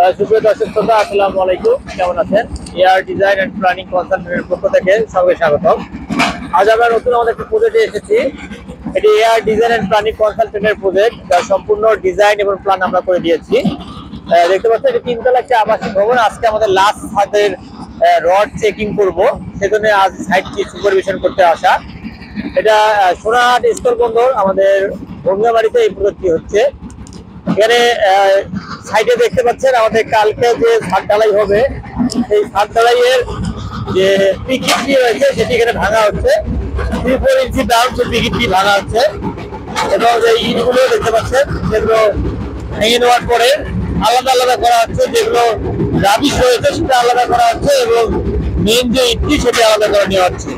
সুপ্রিয় দর্শক শ্রোতা, আসসালামু আলাইকুম। কেমন আছেন? এআর ডিজাইন এন্ড প্ল্যানিং কনসালটেন্টের পক্ষ থেকে সবাইকে স্বাগতম। আজ আমরা নতুন আমাদের একটা প্রজেক্টে এসেছি। এটি এআর ডিজাইন এন্ড প্ল্যানিং কনসালটেন্টের প্রজেক্ট, যার সম্পূর্ণ ডিজাইন এবং প্ল্যান আমরা করে দিয়েছি। দেখতে পাচ্ছেন এটি তিনতলা একটা আবাসিক ভবন। আজকে আমাদের লাস্ট ছাদের রড চেকিং করব, সেজন্য আজ সাইটটি সুপারভিশন করতে আসা। এটা সোনাহাট স্থল বন্দর আমাদের ভঙ্গাবাড়িতে এই প্রজেক্টটি হচ্ছে। এখানে সাইডে দেখতে পাচ্ছেন আমাদের কালকে যে ছাদ ঢালাই হবে, সেই ছাদ ঢালাইয়ের যে পিকিটটি রয়েছে সেটি এখানে ভাঙা হচ্ছে। 3-4 ইঞ্চি ডাউন যে পিকিটটি ভাঙা হচ্ছে, এবং যে ইটগুলো দেখতে পাচ্ছেন সেগুলো ভেঙে নেওয়ার পরে আলাদা আলাদা করা হচ্ছে। যেগুলো রাবিশ রয়েছে সেটা আলাদা করা হচ্ছে, এবং মেন যে ইটটি সেটা আলাদা করে নেওয়া হচ্ছে।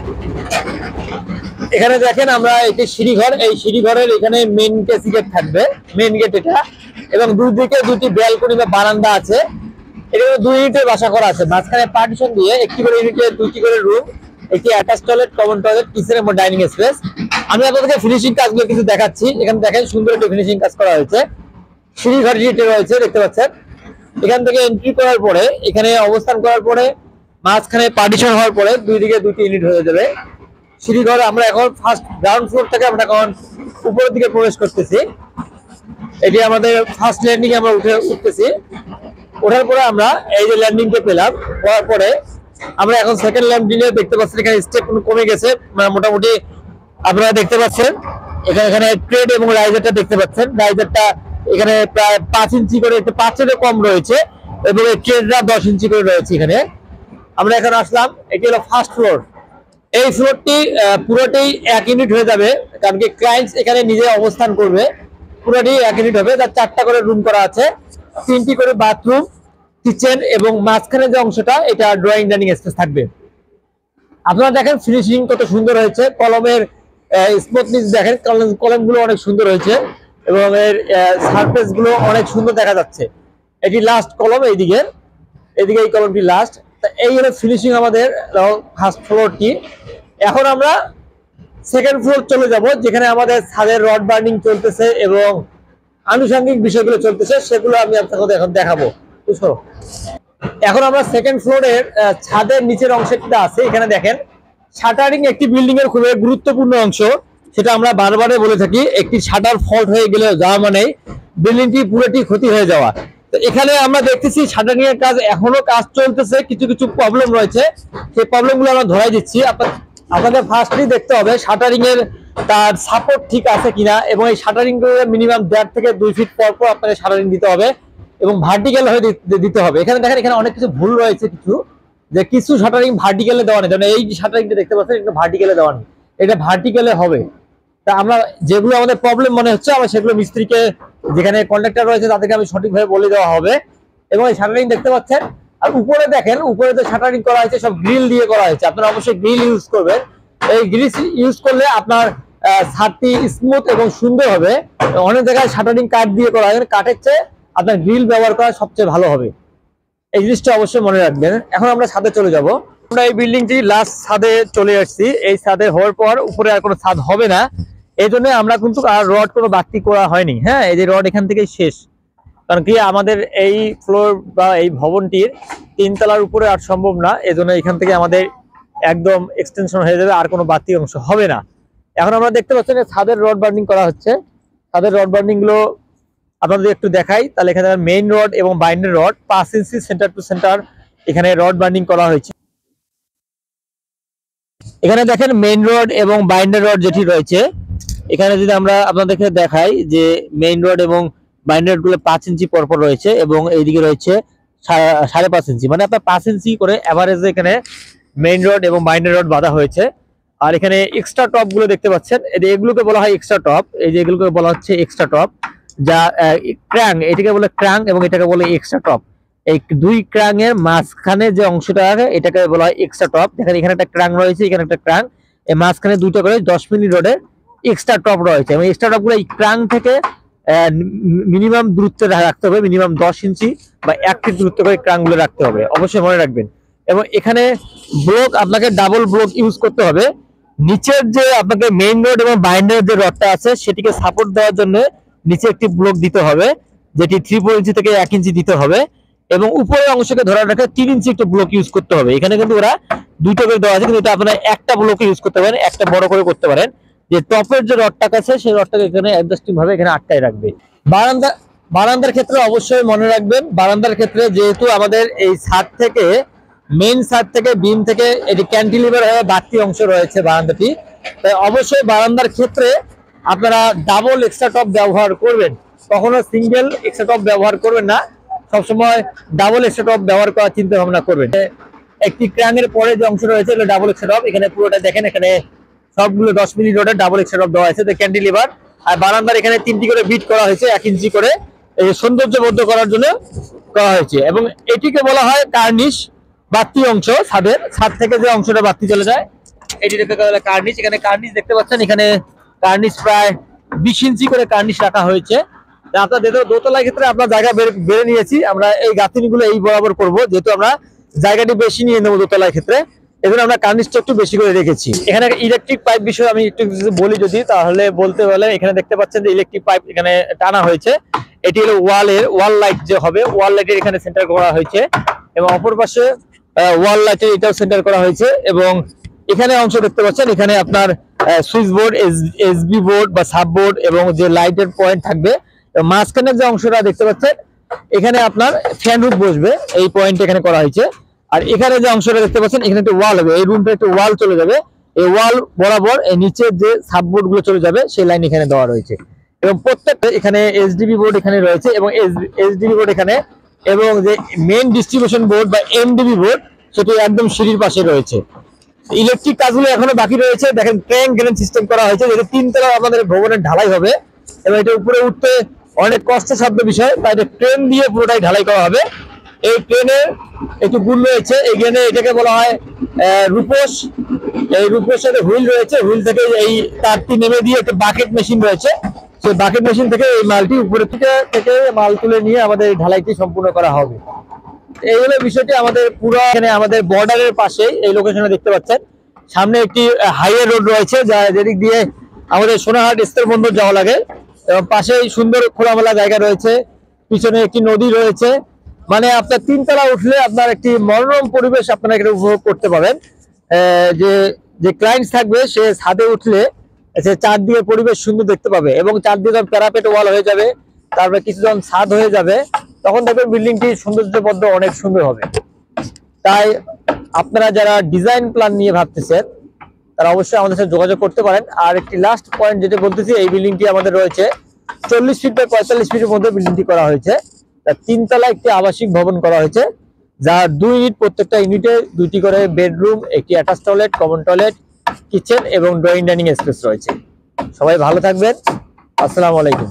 এখানে দেখেন আমরা একটি সিঁড়িঘর, এই সিঁড়িঘরের এখানে মেন গেট থাকবে, মেন গেট এটা, এবং দুদিকে দুটি ব্যালকনি বা বারান্দা আছে। এখানে 2 ইউনিটের বাসা করা আছে। মাঝখানে পার্টিশন দিয়ে একটি করে ইউনিটে 2টি করে রুম, একটি attach toilet, common toilet, kitchen এবং ডাইনিং স্পেস। আমি আপনাদেরকে ফিনিশিং কাজগুলো কিছু দেখাচ্ছি। এখানে দেখেন সুন্দর একটা ফিনিশিং কাজ করা হয়েছে। সিঁড়িঘর যেটা রয়েছে দেখতে পাচ্ছেন, এখান থেকে এন্ট্রি করার পরে এখানে অবস্থান করার পরে মাঝখানে পার্টিশন হওয়ার পরে দুই দিকে 2টি ইউনিট হয়ে যাবে। সিঁড়িঘর আমরা এখন ফার্স্ট গ্রাউন্ড ফ্লোর থেকে আমরা এখন উপরের দিকে প্রবেশ করতেছি। এটি আমাদের ফার্স্ট ল্যান্ডিং আমরা উঠতেছি। ওঠার পরে আমরা এই যে ল্যান্ডিংটা পেলাম, হওয়ার পরে আমরা এখন সেকেন্ড ল্যান্ডিংয়ে দেখতে পাচ্ছেন এখানে স্টেপ কমে গেছে। মোটামুটি আপনারা দেখতে পাচ্ছেন এখানে ট্রেড এবং রাইজারটা দেখতে পাচ্ছেন। রাইজারটা এখানে প্রায় 5 ইঞ্চি করে, একটু 5-এর কম রয়েছে, এবং এই ট্রেডটা 10 ইঞ্চি করে রয়েছে। এখানে আমরা এখন আসলাম, এটি হলো ফার্স্ট ফ্লোর। এই ফ্লোরটি পুরোটাই 1 ইউনিট হয়ে যাবে, কারণ কি ক্লায়েন্টস এখানে নিজে অবস্থান করবে। পুরোটাই 1 ইউনিট হবে, তার 4টা করে রুম করা আছে, 3টি করে বাথরুম, কিচেন, এবং মাঝখানে যে অংশটা এটা ড্রয়িং ডাইনিং স্পেস থাকবে। আপনারা দেখেন ফিনিশিং কত সুন্দর হয়েছে, কলমের স্মুথনেস দেখেন, কলমগুলো অনেক সুন্দর হয়েছে, এবং এর সারফেস গুলো অনেক সুন্দর দেখা যাচ্ছে। এটি লাস্ট কলম, এদিকে এই কলমটি লাস্ট। এই হলো ফিনিশিং আমাদের ফার্স্ট ফ্লোরটি। এখন আমরা সেকেন্ড ফ্লোর চলে যাব, যেখানে আমাদের ছাদের রড বার্নিং চলতেছে এবং আনুষঙ্গিক বিষয়গুলো চলতেছে, সেগুলো আমি আপনাদের এখন দেখাবো। এখন আমরা সেকেন্ড ফ্লোরের ছাদের নিচের অংশটা আছে। এখানে দেখেন শাটারিং একটি বিল্ডিং এর খুবই গুরুত্বপূর্ণ অংশ, সেটা আমরা বারবারে বলে থাকি। একটি শাটার ফল্ট হয়ে গেলে যাওয়া মানে বিল্ডিংটি পুরোটি ক্ষতি হয়ে যাওয়া। তো এখানে আমরা দেখতেছি শাটারিং এর কাজ এখনো কাজ চলতেছে, কিছু কিছু প্রবলেম রয়েছে, সেই প্রবলেমগুলো আমরা ধরাই দিচ্ছি। আপনাদের ফার্স্টলি দেখতে হবে শাটারিং এর তার সাপোর্ট ঠিক আছে কিনা, এবং এই শাটারিং গুলো মিনিমাম 1.5 থেকে 2 ফিট পর পর আপনাকে শাটারিং দিতে হবে, এবং ভার্টিক্যাল হয়ে দিতে হবে। এখানে দেখেন এখানে অনেক কিছু ভুল রয়েছে, কিছু শাটারিং ভার্টিক্যালে দেওয়া নেই। যেমন এই শাটারিংটা দেখতে পাচ্ছেন, এটা ভার্টিক্যালে দেওয়া নেই, এটা ভার্টিক্যালে হবে। তা আমরা যেগুলো আমাদের প্রবলেম মনে হচ্ছে, আমরা সেগুলো মিস্ত্রিকে, যেখানে কন্ট্রাক্টর রয়েছে তাদেরকে আমি সঠিকভাবে বলে দেওয়া হবে। এবং এই শাটারিং দেখতে পাচ্ছেন, আর উপরে দেখেন, উপরে যে শাটারিং করা হয়েছে সব গ্রিল দিয়ে করা হয়েছে। আপনারা অবশ্যই গ্রিল ইউজ করবেন। এই গ্রিল ইউজ করলে আপনার ছাদটি স্মুথ এবং সুন্দর হবে। অনেক জায়গায় শাটারিং কাঠ দিয়ে করা হয়, কাঠের চেয়ে আপনার গ্রিল ব্যবহার করা সবচেয়ে ভালো হবে। এই জিনিসটা অবশ্যই মনে রাখবেন। এখন আমরা ছাদে চলে যাব। আমরা এই বিল্ডিংটি লাস্ট ছাদে চলে আসছি। এই ছাদে হওয়ার পর উপরে আর কোনো ছাদ হবে না, এই জন্য আমরা কিন্তু আর রড কোনো বাড়তি করা হয়নি। হ্যাঁ, এই যে রড এখান থেকেই শেষ, কারণ কি আমাদের এই ফ্লোর বা এই ভবনটির 3 তলার উপরে আর সম্ভব না, এই জন্য এখান থেকে আমাদের একদম এক্সটেনশন হয়ে যাবে, আর কোনো বাড়তি অংশ হবে না। এখন আমরা দেখতে পাচ্ছেন ছাদের রড বার্নিং করা হচ্ছে। ছাদের রড বার্নিং গুলো আপনাদের একটু দেখাই, তাহলে এখানে মেইন রড এবং বাইন্ডার রড 5 ইঞ্চি সেন্টার টু সেন্টার এখানে রড বার্নিং করা হয়েছে। এখানে দেখেন মেইন রড এবং বাইন্ডার রড যেটি রয়েছে, এখানে যদি আমরা আপনাদেরকে দেখাই যে মেইন রড এবং বাইন্ডার গুলো 5 ইঞ্চি পরপর রয়েছে, এবং এইদিকে রয়েছে 5.5 ইঞ্চি, মানে আপনার 5 ইঞ্চি করে এভারেজে এখানে মেইন রড এবং বাইন্ডার রড বাঁধা হয়েছে। আর এখানে এক্সট্রা টপ গুলো দেখতে পাচ্ছেন, এগুলোকে বলা হয় এক্সট্রা টপ। এই যে এগুলোকে বলা হচ্ছে এক্সট্রা টপ, যা ক্র্যাং, এটাকে বলে ক্র্যাং এবং এটাকে বলে এক্সট্রা টপ। এই 2 ক্র্যাং এর মাঝখানে যে অংশটা আছে এটাকে বলা হয় এক্সট্রা টপ। দেখেন এখানে একটা ক্র্যাং রয়েছে, এখানে একটা ক্র্যাং, এই মাঝখানে 2টা করে 10 মিলি রডের এক্সট্রা টপ রয়েছে, এবং এক্সট্রা টপ গুলো এই ক্র্যাং থেকে মিনিমাম দূরত্বে রাখতে হবে, মিনিমাম 10 ইঞ্চি বা 1 ফিট দূরত্ব করে ক্র্যাং গুলো রাখতে হবে, অবশ্যই মনে রাখবেন। এবং এখানে ব্লক আপনাকে ডাবল ব্লক ইউজ করতে হবে। নিচের যে আপনাকে মেইন রড এবং বাইন্ডারের যে রডটা আছে সেটিকে সাপোর্ট দেওয়ার জন্য নিচে একটি ব্লক দিতে হবে, যেটি 3-4 ইঞ্চি থেকে 1 ইঞ্চি দিতে হবে, এবং উপরের অংশকে ধরে রাখে 3 ইঞ্চি একটা ব্লক ইউজ করতে হবে। এখানে কিন্তু ওরা দুইটা করে দেওয়া আছে, কিন্তু এটা আপনারা একটা ব্লকে ইউজ করতে পারেন, একটা বড় করে করতে পারেন। যে টপের যে রডটা আছে সেই রডটাকে এখানে অ্যাডজাস্টিং ভাবে এখানে আটকায় রাখবে। বারান্দার ক্ষেত্রে অবশ্যই মনে রাখবেন, বারান্দার ক্ষেত্রে যেহেতু আমাদের এই ছাদ থেকে মেইন ছাদ থেকে বিম থেকে এটি ক্যান্টিলিভার হয়ে বাড়তি অংশ রয়েছে বারান্দাটি, তাই অবশ্যই বারান্দার ক্ষেত্রে আপনারা ডাবল এক্সট্রা টপ ব্যবহার করবেন, কখনো সিঙ্গেল এক্সট্রা টপ ব্যবহার করবেন না, সবসময় ডাবল এক্সট্রা টপ ব্যবহার করার চিন্তা ভাবনা করবেন। একটি ক্র্যানের পরে যে অংশ রয়েছে এটা ডাবল এক্সট্রা টপ, এখানে পুরোটা দেখেন, এখানে সবগুলো 10 মিলি রডের ডাবল এক্সট্রা টপ দেওয়া হয়েছে ক্যান্টিলিভার। আর বারান্দার এখানে 3টি করে বিট করা হয়েছে 1 ইঞ্চি করে, এই সৌন্দর্যবদ্ধ করার জন্য করা হয়েছে। এবং এটিকে বলা হয় কার্নিশ, বাড়তি অংশ ছাদ থেকে যে অংশটা বাড়তি চলে যায় এটিকে বলা হয় কার্নিশ। এখানে কার্নিশ দেখতে পাচ্ছেন, এখানে কার্নিশ প্রায় 20 ইঞ্চি করে কার্নিশ রাখা হয়েছে। আপনার দোতলার ক্ষেত্রে আমরা জায়গা বেড়ে নিয়েছি, আমরা এই গাঁথনিগুলো এই বরাবর করব, যেহেতু আমরা জায়গাটি বেশি নিয়ে নেবো দোতলার ক্ষেত্রে, এজন্য আমরা কার্নিশটা একটু বেশি করে রেখেছি। এখানে ইলেকট্রিক পাইপ বিষয়ে আমি একটু বলি যদি, তাহলে বলতে বলে এখানে দেখতে পাচ্ছেন যে ইলেকট্রিক পাইপ এখানে টানা হয়েছে। এটি হলো ওয়াল লাইট যে হবে, ওয়াল লাইটের এখানে সেন্টার করা হয়েছে, এবং অপর পাশে ওয়াল লাইটের এটাও সেন্টার করা হয়েছে। এবং এখানে অংশ দেখতে পাচ্ছেন, এখানে আপনার সুইচ বোর্ড, এসবি বোর্ড বা সাব বোর্ড এবং যে লাইটের পয়েন্ট থাকবে। মাঝখানের যে অংশটা দেখতে পাচ্ছেন এখানে আপনার ফ্যান হুড বসবে, এই পয়েন্ট এখানে করা হয়েছে। আর এখানে যে অংশটা দেখতে পাচ্ছেন এখানে একটা ওয়াল হবে, এই রুমটা একটা ওয়াল চলে যাবে, এই ওয়াল বরাবর এই নিচে যে সাববোর্ড গুলো চলে যাবে সেই লাইন এখানে দেওয়া রয়েছে। এবং প্রত্যেকটা এখানে এসডিবি বোর্ড এখানে রয়েছে, এবং এসডিবি বোর্ড এখানে, এবং যে মেইন ডিস্ট্রিবিউশন বোর্ড বা এমডিবি বোর্ড সেটি একদম সিঁড়ির পাশে রয়েছে। ইলেকট্রিক কাজগুলো এখনো বাকি রয়েছে, দেখেন ট্রেন গ্রেন সিস্টেম করা হয়েছে, যেহেতু 3 তলা আমাদের ভবনের ঢালাই হবে এবং এটা উপরে উঠতে অনেক কষ্টসাধ্য বিষয়, তাই ট্রেন দিয়ে পুরোটাই ঢালাই করা হবে। এই ট্রেনের একটু গুণ রয়েছে, এখানে এটাকে বলা হয় রূপোস। এই রূপোসের হুইল রয়েছে, হুইল থেকে এই তারটি নেমে দিয়ে একটা বাকেট মেশিন রয়েছে, সেই বাকেট মেশিন থেকে এই মালটি উপরে থেকে মাল তুলে নিয়ে আমাদের এই ঢালাইটি সম্পূর্ণ করা হবে। এই হলো বিষয়টি। আমাদের পুরো এখানে আমাদের বর্ডারের পাশে এই লোকেশনে দেখতে পাচ্ছেন সামনে একটি হাইওয়ে রোড রয়েছে, যা যেদিক দিয়ে আমাদের সোনারহাট স্থল বন্দর যাওয়া লাগে, এবং পাশেই সুন্দর খোলামেলা জায়গা রয়েছে, পিছনে একটি নদী রয়েছে। মানে আপনার 3 তলা উঠলে আপনার একটি মনোরম পরিবেশ আপনারা এখানে উপভোগ করতে পারেন। যে ক্লায়েন্ট থাকবে সে ছাদে উঠলে সে চারদিকে পরিবেশ সুন্দর দেখতে পাবে, এবং চারদিকে প্যারাপেট ওয়াল হয়ে যাবে, তারপরে কিছুজন ছাদ হয়ে যাবে, তখন দেখবেন বিল্ডিংটি সৌন্দর্যবদ্ধ অনেক সুন্দর হবে। তাই আপনারা যারা ডিজাইন প্ল্যান নিয়ে ভাবতেছেন তারা অবশ্যই আমাদের সাথে যোগাযোগ করতে পারেন। আর একটি লাস্ট পয়েন্ট যেটা বলতেছি, এই বিল্ডিংটি আমাদের রয়েছে 40 ফিট বাই 45 ফিটের মধ্যে বিল্ডিংটি করা হয়েছে। 3 তলা একটি আবাসিক ভবন করা হয়েছে, যার 2 ইউনিট, প্রত্যেকটা ইউনিটে 2টি করে বেডরুম, একটি attach toilet, common toilet, kitchen এবং ড্রয়িং ডাইনিং স্পেস রয়েছে। সবাই ভালো থাকবেন, আসসালামু আলাইকুম।